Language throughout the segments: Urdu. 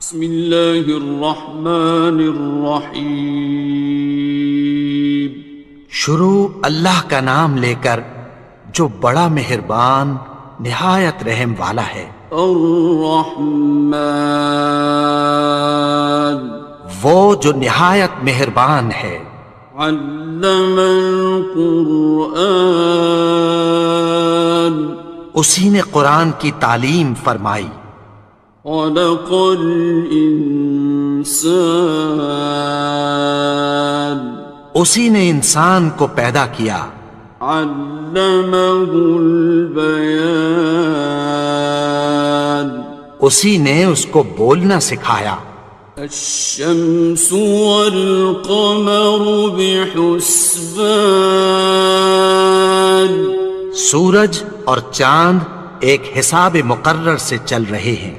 بسم اللہ الرحمن الرحیم۔ شروع اللہ کا نام لے کر جو بڑا مہربان نہایت رحم والا ہے۔ الرحمن، وہ جو نہایت مہربان ہے۔ علم القرآن، اسی نے قرآن کی تعلیم فرمائی۔ خلق الانسان، اسی نے انسان کو پیدا کیا۔ علمہ البیان، اسی نے اس کو بولنا سکھایا۔ الشمس والقمر بحسبان، سورج اور چاند ایک حساب مقرر سے چل رہے ہیں۔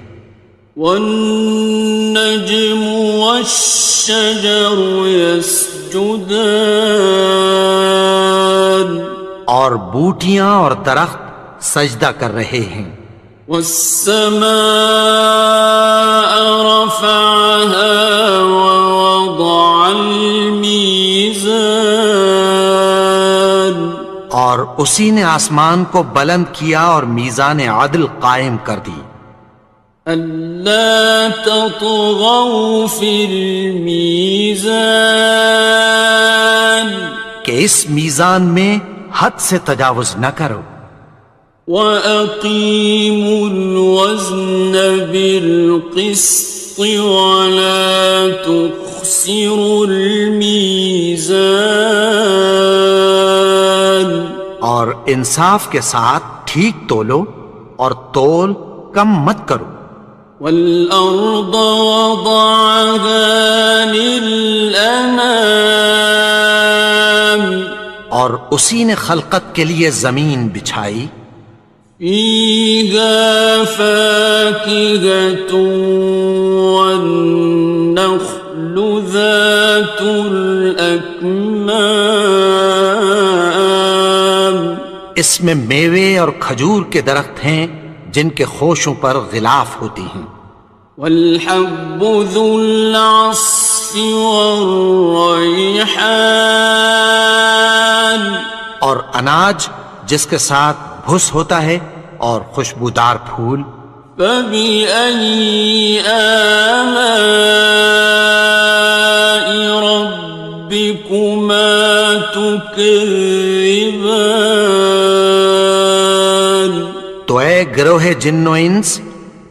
والنجم والشجر يسجدان، اور بوٹیاں اور درخت سجدہ کر رہے ہیں۔ والسماء رفعها ووضع الميزان، اور اسی نے آسمان کو بلند کیا اور میزان عدل قائم کر دی۔ ألا تطغوا في الميزان، کہ اس میزان میں حد سے تجاوز نہ کرو۔ وَأَقِيمُوا الْوَزْنَ بِالْقِسْطِ وَلَا تُخْسِرُوا الْمِيزَانَ، اور انصاف کے ساتھ ٹھیک تولو اور تول کم مت کرو۔ وَالْأَرْضَ وَضَعَهَا لِلْأَنَامِ، اور اسی نے خلقت کے لیے زمین بچھائی۔ فِيهَا فَاكِهَةٌ وَالنَّخْلُ ذَاتُ الْأَكْمَامِ، اس میں میوے اور کھجور کے درخت ہیں جن کے خوشوں پر غلاف ہوتی ہیں۔ وَالْحَبُّ ذُو الْعَصْفِ وَالرَّيْحَانِ، اور اناج جس کے ساتھ بھس ہوتا ہے اور خوشبودار پھول۔ فَبِأَيِّ آلَاءِ رَبِّكُمَا تُكَذِّبَانِ، تو اے گروہ جن و انس،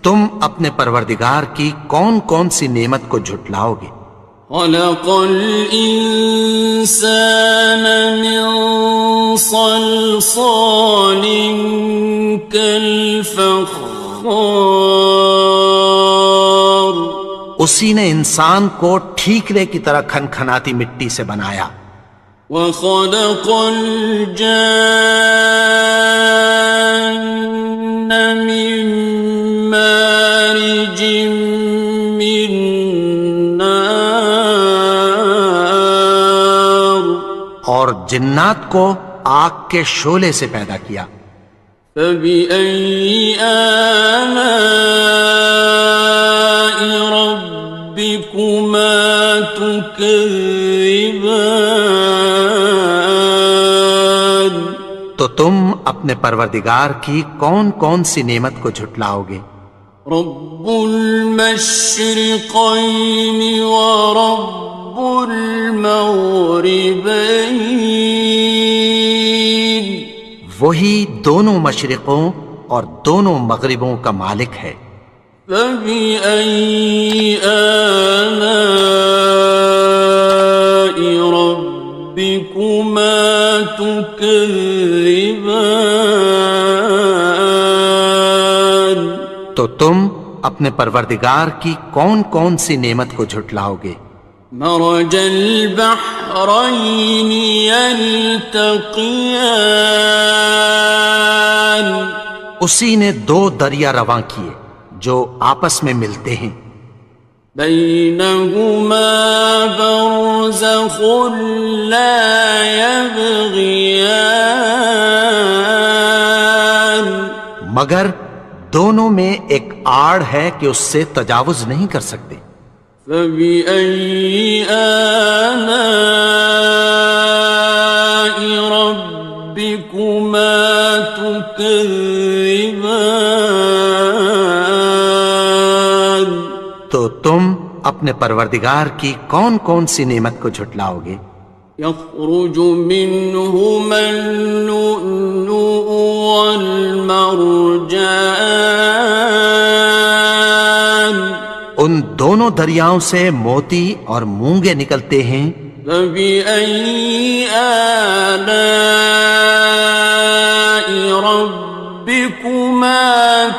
تم اپنے پروردگار کی کون کون سی نعمت کو جھٹلاؤ گے؟ خَلَقَ الْإِنسَانَ مِنْ صَلْصَالٍ كَالْفَخَّارِ، اسی نے انسان کو ٹھیکرے کی طرح کھنکھناتی مٹی سے بنایا۔ وَخَلَقَ الْجَانَّ مِن مَّارِجٍ مِّن نَّارٍ، اور جنات کو آگ کے شعلے سے پیدا کیا۔ فَبِأَيِّ آلَاءِ رَبِّكُمَا تُكَذِّبَانِ، تو تم اپنے پروردگار کی کون کون سی نعمت کو جھٹلاؤ گے؟ رب المشرقین ورب المغربین، وہی دونوں مشرقوں اور دونوں مغربوں کا مالک ہے۔ فَبِأَيِّ آلَاءِ رَبِّكُمَا تُكَذِّبَانِ، تو تم اپنے پروردگار کی کون کون سی نعمت کو جھٹلاؤ گے؟ مرج البحرین یلتقیان، اسی نے دو دریا رواں کیے جو آپس میں ملتے ہیں۔ بینہما برزخ لا یبغیان، مگر دونوں میں ایک آڑ ہے کہ اس سے تجاوز نہیں کر سکتے۔ فبأي آلاء ربكما تكذبان؟ تو تم اپنے پروردگار کی کون کون سی نعمت کو جھٹلاؤ گے؟ يخرج منهما اللؤلؤ والمرجان، ان دونوں دریاؤں سے موتی اور مونگے نکلتے ہیں۔ فبأي آلاء ربكما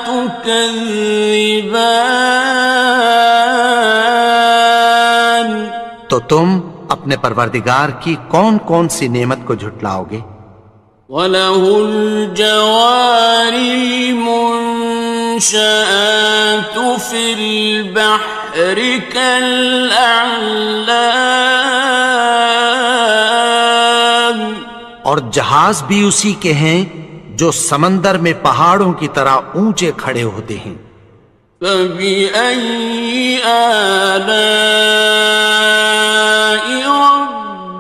تكذبان؟ تو تم اپنے پروردگار کی کون کون سی نعمت کو جھٹلاؤ گے؟ وَلَهُ الْجَوَارِ الْمُنشَآتُ فِي الْبَحْرِ كَالْأَعْلَامِ، اور جہاز بھی اسی کے ہیں جو سمندر میں پہاڑوں کی طرح اونچے کھڑے ہوتے ہیں۔ فَبِأَيِّ آلَاءِ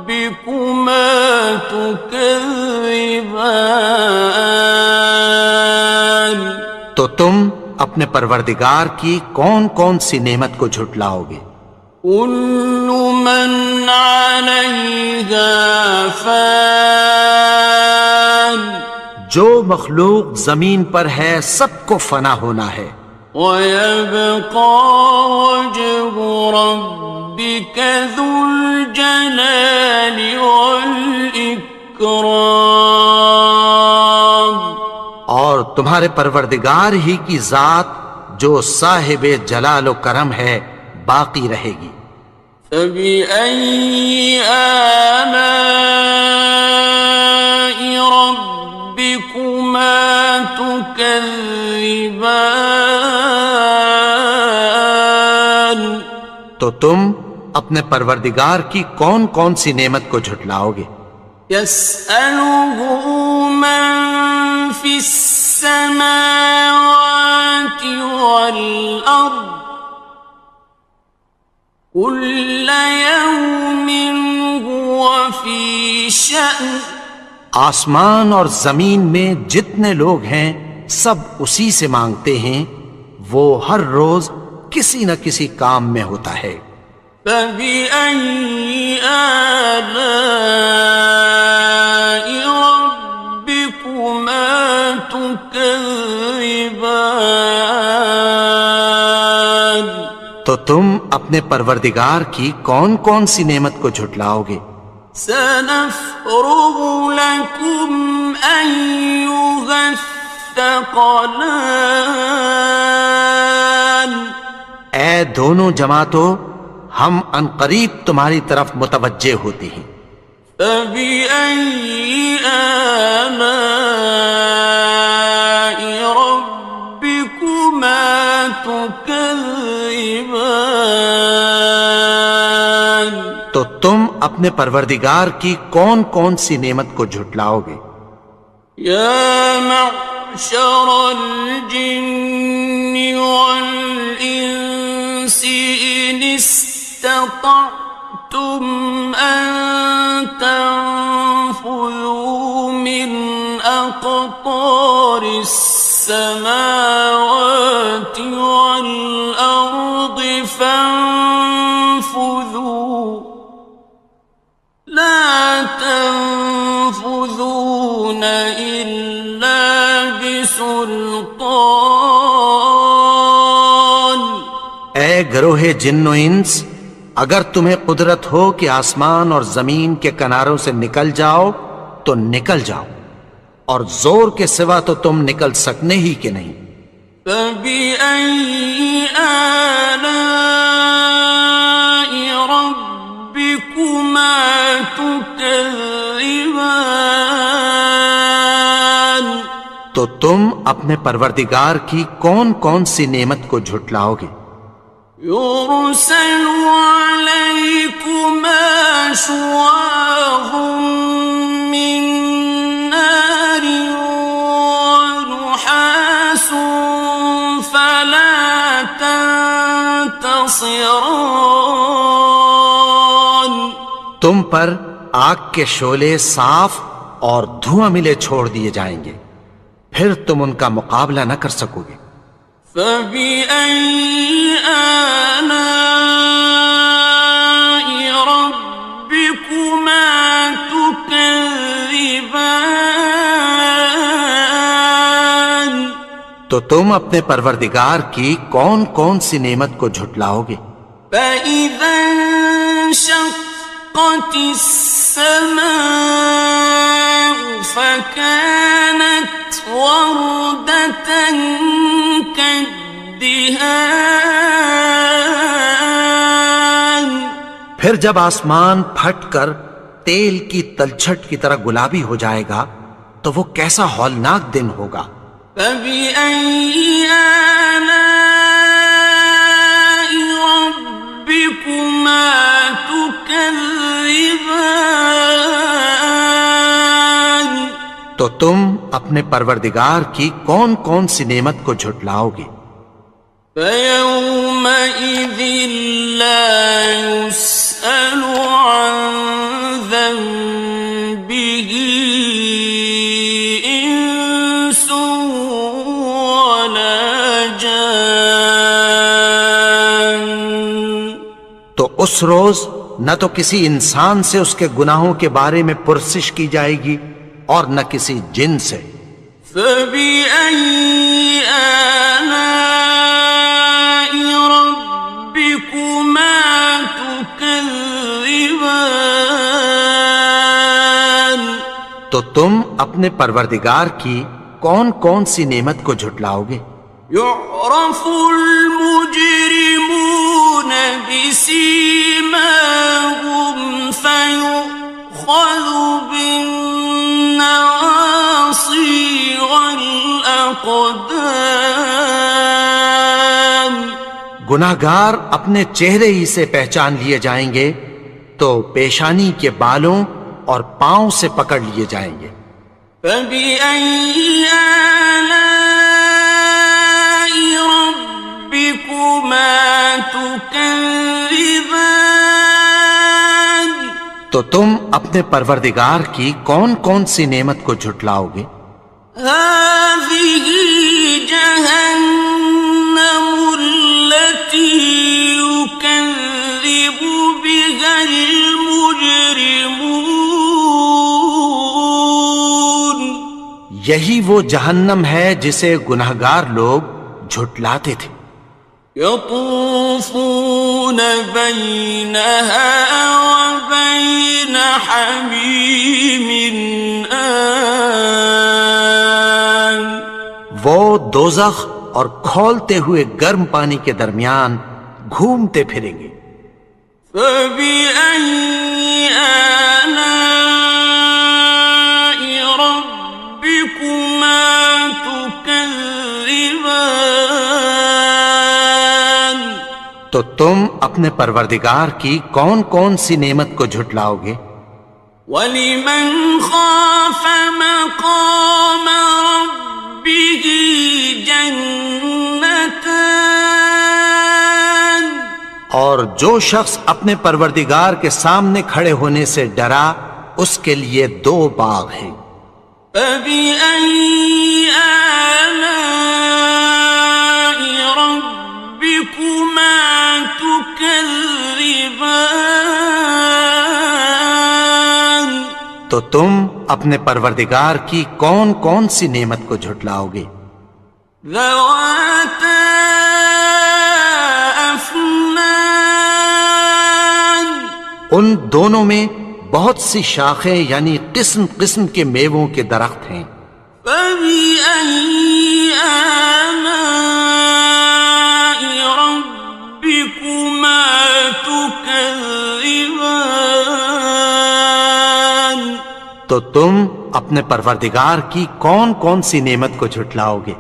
رَبِّكُمَا تُكَذِّبَانِ؟ تو تم اپنے پروردگار کی کون کون سی نعمت کو جھٹلاؤ گے؟ كُلُّ مَنْ عَلَيْهَا فَانٍ، جو مخلوق زمین پر ہے سب کو فنا ہونا ہے۔ وَيَبْقَى وَجْهُ رَبِّكَ ذُو الْجَلَالِ وَالْإِكْرَامِ، اور تمہارے پروردگار ہی کی ذات جو صاحب جلال و کرم ہے باقی رہے گی۔ فَبِأَيِّ آلَاءِ رَبِّكُمَا تُكَذِّبَانِ؟ تو تم اپنے پروردگار کی کون کون سی نعمت کو جھٹلاؤ گے؟ يَسْأَلُهُ مَن فِي السَّمَاوَاتِ وَالْأَرْضِ كُلَّ يَوْمٍ هُوَ فِي شَأْنٍ، آسمان اور زمین میں جتنے لوگ ہیں سب اسی سے مانگتے ہیں، وہ ہر روز کسی نہ کسی کام میں ہوتا ہے۔ فَبِأَيِّ آلَاءِ رَبِّكُمَا تُكَذِّبَانِ؟ تو تم اپنے پروردگار کی کون کون سی نعمت کو جھٹلاؤ گے؟ سَنَفْرُغُ لَكُمْ أَيُّهَ الثَّقَلَانِ، اے دونوں جماعتوں، ہم عنقریب تمہاری طرف متوجہ ہوتے ہیں۔ فَبِأَيِّ آلَاءِ رَبِّكُمَا تُكَذِّبَانِ؟ تو تم اپنے پروردگار کی کون کون سی نعمت کو جھٹلاؤ گے؟ يَا مَعْشَرَ الْجِنِّ وَالْإِنسِ إِنِ اسْتَطَعْتُمْ أَن تَنفُذُوا مِنْ أَقْطَارِ السَّمَاوَاتِ وَالْأَرْضِ فَانفُذُوا لَا تَنفُذُونَ إِلَّا بِسُلْطَانٍ۔ اے گروہ جن و انس، اگر تمہیں قدرت ہو کہ آسمان اور زمین کے کناروں سے نکل جاؤ تو نکل جاؤ، اور زور کے سوا تو تم نکل سکنے ہی کہ نہیں۔ فَبِأَيِّ آلَاءِ رَبِّكُمَا تُكَذِّبَانِ؟ تو تم اپنے پروردگار کی کون کون سی نعمت کو جھٹلاؤ گے؟ يُرْسَلُ عَلَيْكُمَا شُوَاظٌ مِّن نَّارٍ وَنُحَاسٌ فَلَا ينتصران. تم پر آگ کے شعلے صاف اور دھواں ملے چھوڑ دیے جائیں گے، پھر تم ان کا مقابلہ نہ کر سکو گے۔ فبأي آلاء ربكما تكذبان. تو تم اپنے پروردگار کی کون کون سی نعمت کو جھٹلاؤ گے؟ فإذا انشقت السماء فكانت وردة كالدهان. پھر جب آسمان پھٹ کر تیل کی تلچھٹ کی طرح گلابی ہو جائے گا تو وہ کیسا ہولناک دن ہوگا۔ فبأي آلاء ربكما تكذبان. تو تم اپنے پروردگار کی کون کون سی نعمت کو جھٹلاؤ گے؟ فيومئذ لا يسأل عن ذنبه إنس ولا جان. تو اس روز نہ تو کسی انسان سے اس کے گناہوں کے بارے میں پرسش کی جائے گی اور نہ کسی جن سے۔ فبأي آلاء ربكما تكذبان. تو تم اپنے پروردگار کی کون کون سی نعمت کو جھٹلاؤ گے؟ يعرف المجرمون بسيماهم فيؤخذ بالنواصي والأقدام. گناہگار اپنے چہرے ہی سے پہچان لیے جائیں گے تو پیشانی کے بالوں اور پاؤں سے پکڑ لیے جائیں گے۔ فبأي آلاء ربكما تكذبان. تو تم اپنے پروردگار کی کون کون سی نعمت کو جھٹلاؤ گے؟ هذه جهنم التي يكذب بها المجرمون. یہی وہ جہنم ہے جسے گناہگار لوگ جھٹلاتے تھے۔ يطوفون بينها وبين حميم آن. وہ دوزخ اور کھولتے ہوئے گرم پانی کے درمیان گھومتے پھریں گے۔ فبأي آلاء ربكما تكذبان. تو تم اپنے پروردگار کی کون کون سی نعمت کو جھٹلاؤ گے؟ وَلِمَنْ خَافَ مَقَامَ رَبِّهِ جَنَّتَانِ. اور جو شخص اپنے پروردگار کے سامنے کھڑے ہونے سے ڈرا اس کے لیے دو باغ ہیں۔ فَبِأَيِّ آلَاءِ رَبِّكُمَا تُكَذِّبَانِ. تو تم اپنے پروردگار کی کون کون سی نعمت کو جھٹلاؤ گے؟ ذَوَاتَا أَفْنَانٍ. ان دونوں میں بہت سی شاخیں یعنی قسم قسم کے میووں کے درخت ہیں۔ فَبِأَيِّ آلَاءِ رَبِّكُمَا تُكَذِّبَانِ. تو تم اپنے پروردگار کی کون کون سی نعمت کو جھٹلاؤ گے؟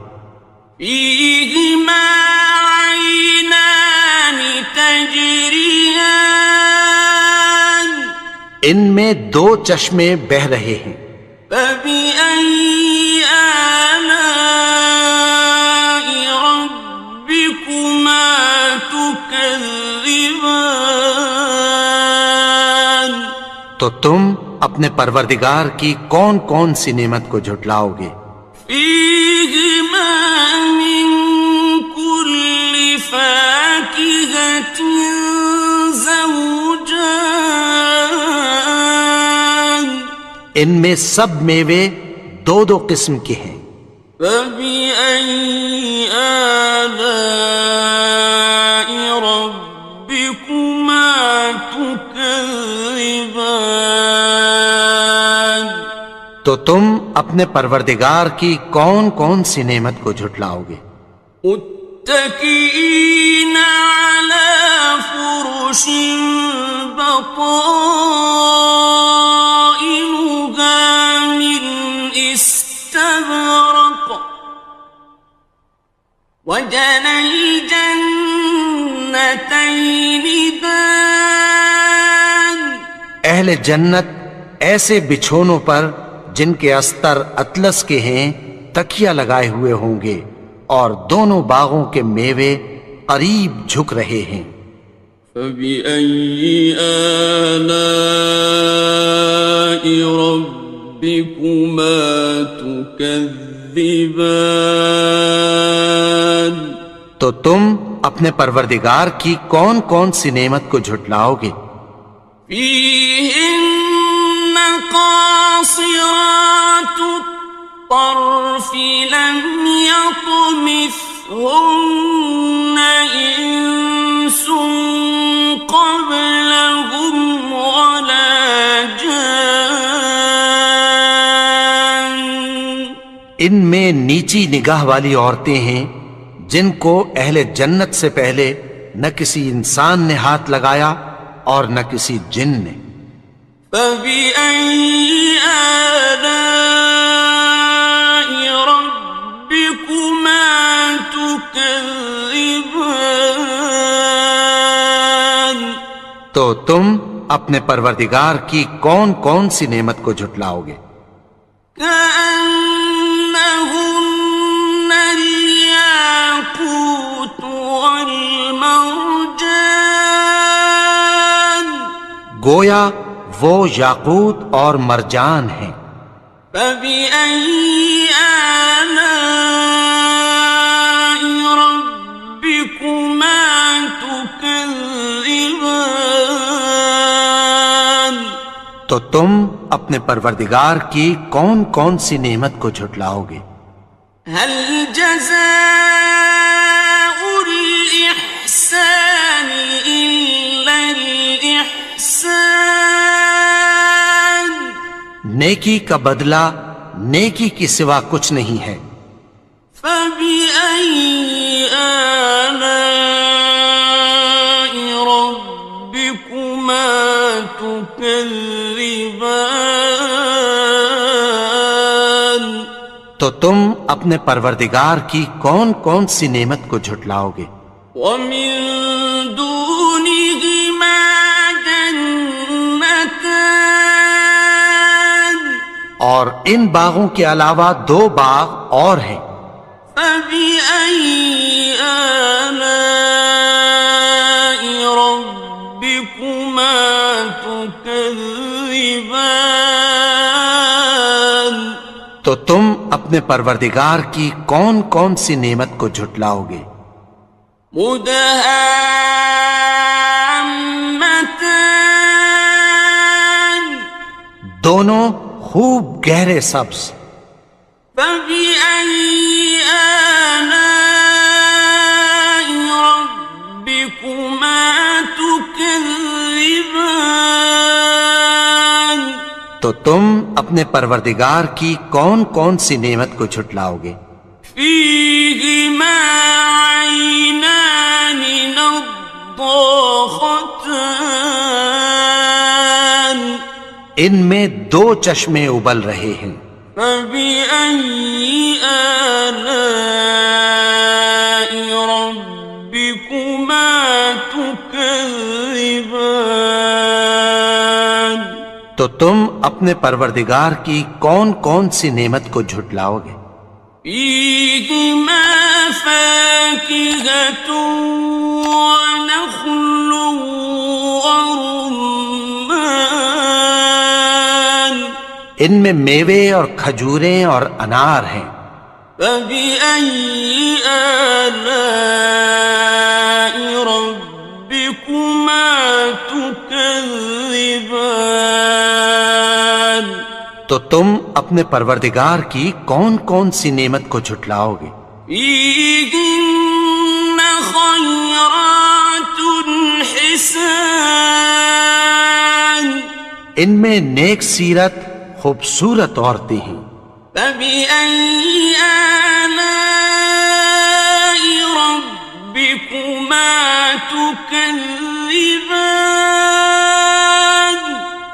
فِيهِمَا عَيْنَانِ تَجْرِيَانِ. ان میں دو چشمے بہہ رہے ہیں۔ فَبِأَيِّ آلَاءِ رَبِّكُمَا تُكَذِّبَانِ. تو تم اپنے پروردگار کی کون کون سی نعمت کو جھٹلاؤ گے؟ فیہما من کل فاکہۃ زوجان، ان میں سب میوے دو دو قسم کے ہیں۔ فبأي آلاء ربكما تكذبان، تو تم اپنے پروردگار کی کون کون سی نعمت کو جھٹلاؤ گے؟ متكئين على فرش بطائنها من استبرق، وجنى الجنتين دان، اہل جنت ایسے بچھونوں پر جن کے استر اطلس کے ہیں تکیہ لگائے ہوئے ہوں گے، اور دونوں باغوں کے میوے قریب جھک رہے ہیں۔ فبأي آلاء ربكما تكذبان، تو تم اپنے پروردگار کی کون کون سی نعمت کو جھٹلاؤ گے؟ فيهن قاصرات الطرف لم يطمثهن إنس قبلهم ولا جان، ان میں نیچی نگاہ والی عورتیں ہیں جن کو اہل جنت سے پہلے نہ کسی انسان نے ہاتھ لگایا اور نہ کسی جن نے۔ فبأي آلاء ربكما تكذبان، تو تم اپنے پروردگار کی کون کون سی نعمت کو جھٹلاؤ گے؟ كأنهن الياقوت والمرجان، گویا وہ یاقوت اور مرجان ہیں۔ فبأي آلاء ربكما تكذبان، تو تم اپنے پروردگار کی کون کون سی نعمت کو جھٹلاؤ گے؟ هل جزاء الإحسان إلا الإحسان، نیکی کا بدلہ نیکی کی سوا کچھ نہیں ہے۔ فبأي آلاء ربكما تكذبان، تو تم اپنے پروردگار کی کون کون سی نعمت کو جھٹلاؤ گے؟ ومن دونهما جنتان، اور ان باغوں کے علاوہ دو باغ اور ہیں۔ فبأي آلاء ربكما تكذبان، تو تم اپنے پروردگار کی کون کون سی نعمت کو جھٹلاؤ گے؟ مدهامتان، دونوں خوب گہرے سبز۔ فبأي آلاء ربكما تكذبان، تو تم اپنے پروردگار کی کون کون سی نعمت کو جھٹلاؤ گے؟ فيهما عينان نضاختان، ان میں دو چشمے ابل رہے ہیں۔ فبأي آلاء ربكما تكذبان، تو تم اپنے پروردگار کی کون کون سی نعمت کو جھٹلاؤ گے؟ فيهما فاكهة ونخل ورمان، ان میں میوے اور کھجوریں اور انار ہیں۔ فبأي آلاء ربكما تكذبان؟ تو تم اپنے پروردگار کی کون کون سی نعمت کو جھٹلاؤ گے؟ فيهن خيرات حسان، ان میں نیک سیرت خوبصورت عورتیں ہیں۔ فبأي آلاء ربكما تكذبان؟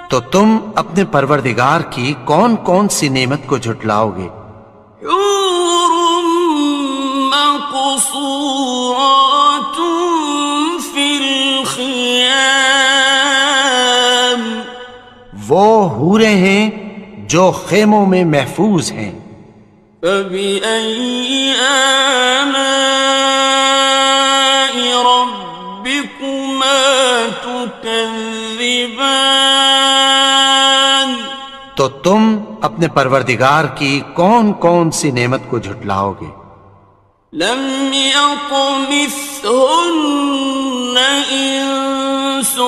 تو تم اپنے پروردگار کی کون کون سی نعمت کو جھٹلاؤ گے؟ حور مقصورات في الخيام، وہ حوریں ہیں جو خیموں میں محفوظ ہیں۔ فبأي آلاء ربكما تكذبان؟ تو تم اپنے پروردگار کی کون کون سی نعمت کو جھٹلاؤ گے؟ لم يطمثهن إنس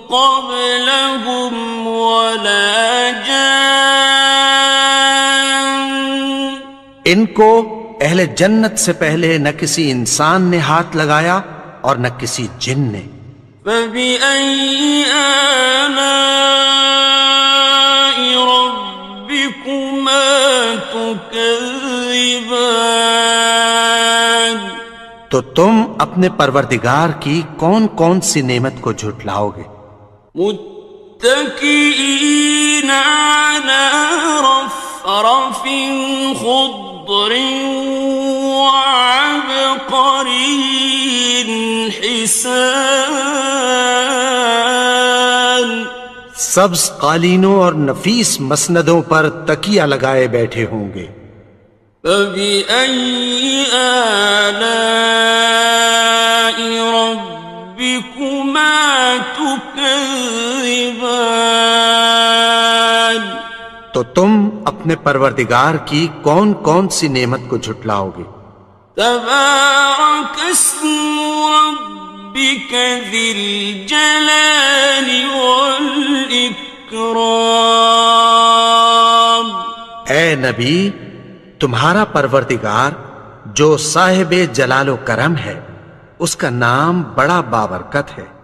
قبلهم ولا جان، ان کو اہل جنت سے پہلے نہ کسی انسان نے ہاتھ لگایا اور نہ کسی جن نے۔ فبأي آلاء ربكما تكذبان؟ تو تم اپنے پروردگار کی کون کون سی نعمت کو جھٹلاؤ گے؟ متكئين على رفرف خضر وعبقري حسان، سبز قالینوں اور نفیس مسندوں پر تکیہ لگائے بیٹھے ہوں گے۔ فبأي آلاء ربكما تكذبان؟ تو تم اپنے پروردگار کی کون کون سی نعمت کو جھٹلاؤ گے؟ تبارك اسم ربك ذي الجلال والإكرام۔ اے نبی، تمہارا پروردگار جو صاحب جلال و کرم ہے، اس کا نام بڑا بابرکت ہے۔